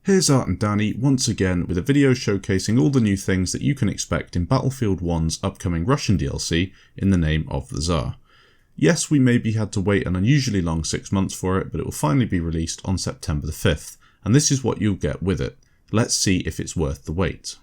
Here's Art and Danny once again with a video showcasing all the new things that you can expect in Battlefield 1's upcoming Russian DLC in the name of the Tsar. Yes, we maybe had to wait an unusually long 6 months for it, but it will finally be released on September the 5th, and this is what you'll get with it. Let's see if it's worth the wait.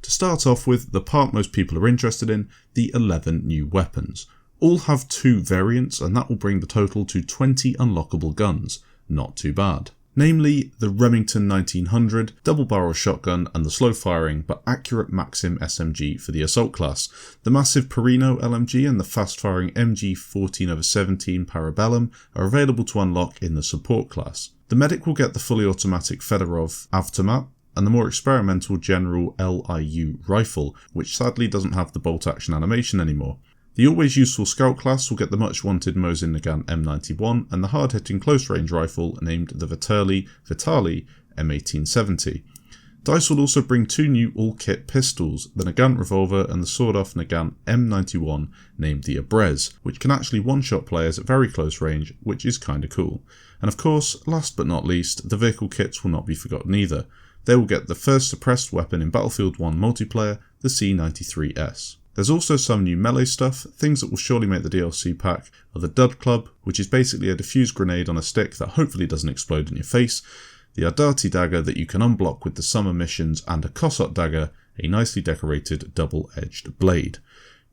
To start off with, the part most people are interested in, the 11 new weapons. All have 2 variants, and that will bring the total to 20 unlockable guns. Not too bad. Namely, the Remington 1900 double-barrel shotgun and the slow-firing but accurate Maxim SMG for the assault class, the massive Perino LMG and the fast-firing MG 14/17 Parabellum are available to unlock in the support class. The medic will get the fully automatic Fedorov Avtomat, and the more experimental General LIU rifle, which sadly doesn't have the bolt-action animation anymore. The always useful scout class will get the much wanted Mosin Nagant M91 and the hard-hitting close-range rifle named the Vitali M1870. DICE will also bring 2 new all-kit pistols, the Nagant revolver and the sawed-off Nagant M91 named the Abrez, which can actually one-shot players at very close range, which is kinda cool. And of course, last but not least, the vehicle kits will not be forgotten either. They will get the first suppressed weapon in Battlefield 1 multiplayer, the C93S. There's also some new melee stuff. Things that will surely make the DLC pack are the Dud Club, which is basically a diffuse grenade on a stick that hopefully doesn't explode in your face, the Ardati dagger that you can unblock with the summer missions, and a Kosot dagger, a nicely decorated double-edged blade.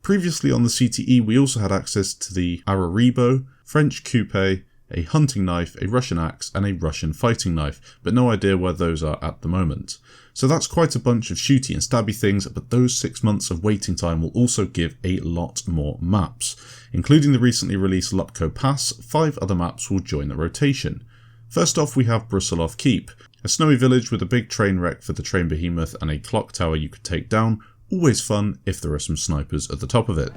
Previously on the CTE we also had access to the Araribo, French coupe, a hunting knife, a Russian axe, and a Russian fighting knife, but no idea where those are at the moment. So that's quite a bunch of shooty and stabby things, but those 6 months of waiting time will also give a lot more maps. Including the recently released Lupko Pass, 5 other maps will join the rotation. First off we have Brusilov Keep, a snowy village with a big train wreck for the train behemoth and a clock tower you could take down, always fun if there are some snipers at the top of it.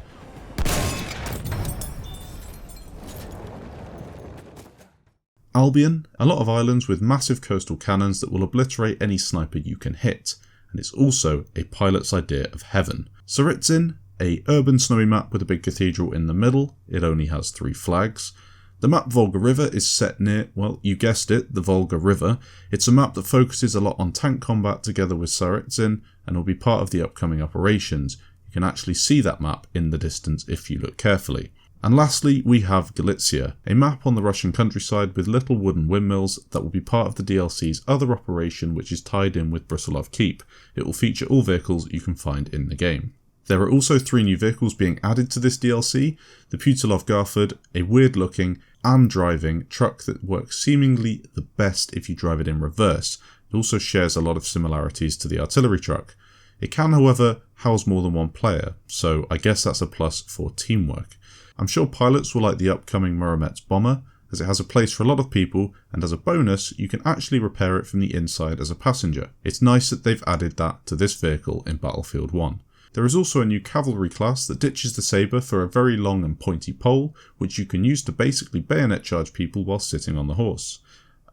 Albion, a lot of islands with massive coastal cannons that will obliterate any sniper you can hit, and it's also a pilot's idea of heaven. Tsaritsyn, a urban snowy map with a big cathedral in the middle, it only has 3 flags. The map Volga River is set near, well you guessed it, the Volga River. It's a map that focuses a lot on tank combat together with Tsaritsyn and will be part of the upcoming operations. You can actually see that map in the distance if you look carefully. And lastly, we have Galicia, a map on the Russian countryside with little wooden windmills that will be part of the DLC's other operation which is tied in with Brusilov Keep. It will feature all vehicles you can find in the game. There are also 3 new vehicles being added to this DLC, the Putilov Garford, a weird looking and driving truck that works seemingly the best if you drive it in reverse. It also shares a lot of similarities to the artillery truck. It can however house more than 1 player, so I guess that's a plus for teamwork. I'm sure pilots will like the upcoming Muromets bomber, as it has a place for a lot of people, and as a bonus, you can actually repair it from the inside as a passenger. It's nice that they've added that to this vehicle in Battlefield 1. There is also a new cavalry class that ditches the sabre for a very long and pointy pole, which you can use to basically bayonet charge people while sitting on the horse.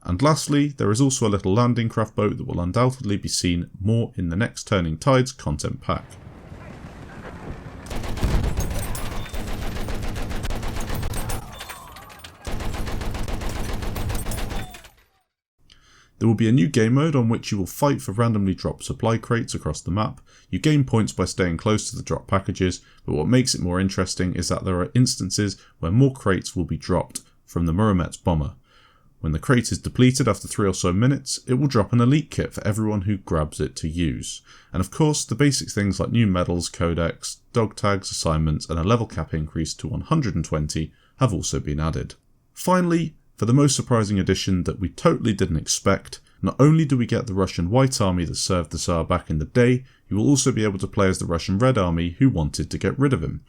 And lastly, there is also a little landing craft boat that will undoubtedly be seen more in the next Turning Tides content pack. There will be a new game mode on which you will fight for randomly dropped supply crates across the map. You gain points by staying close to the drop packages, but what makes it more interesting is that there are instances where more crates will be dropped from the Muromets bomber. When the crate is depleted after 3 or so minutes, it will drop an elite kit for everyone who grabs it to use. And of course, the basic things like new medals, codex, dog tags, assignments, and a level cap increase to 120 have also been added. Finally, for the most surprising addition that we totally didn't expect, not only do we get the Russian White Army that served the Tsar back in the day, you will also be able to play as the Russian Red Army who wanted to get rid of him.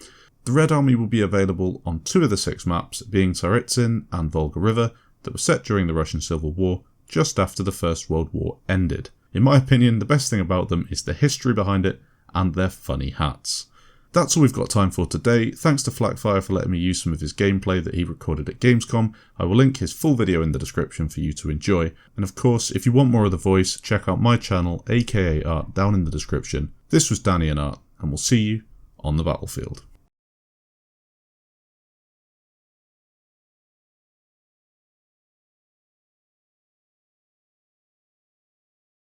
The Red Army will be available on 2 of the 6 maps, being Tsaritsyn and Volga River, that were set during the Russian Civil War, just after the First World War ended. In my opinion, the best thing about them is the history behind it and their funny hats. That's all we've got time for today. Thanks to Flakfire for letting me use some of his gameplay that he recorded at Gamescom. I will link his full video in the description for you to enjoy. And of course, if you want more of the voice, check out my channel, aka Art, down in the description. This was Danny and Art, and we'll see you on the battlefield.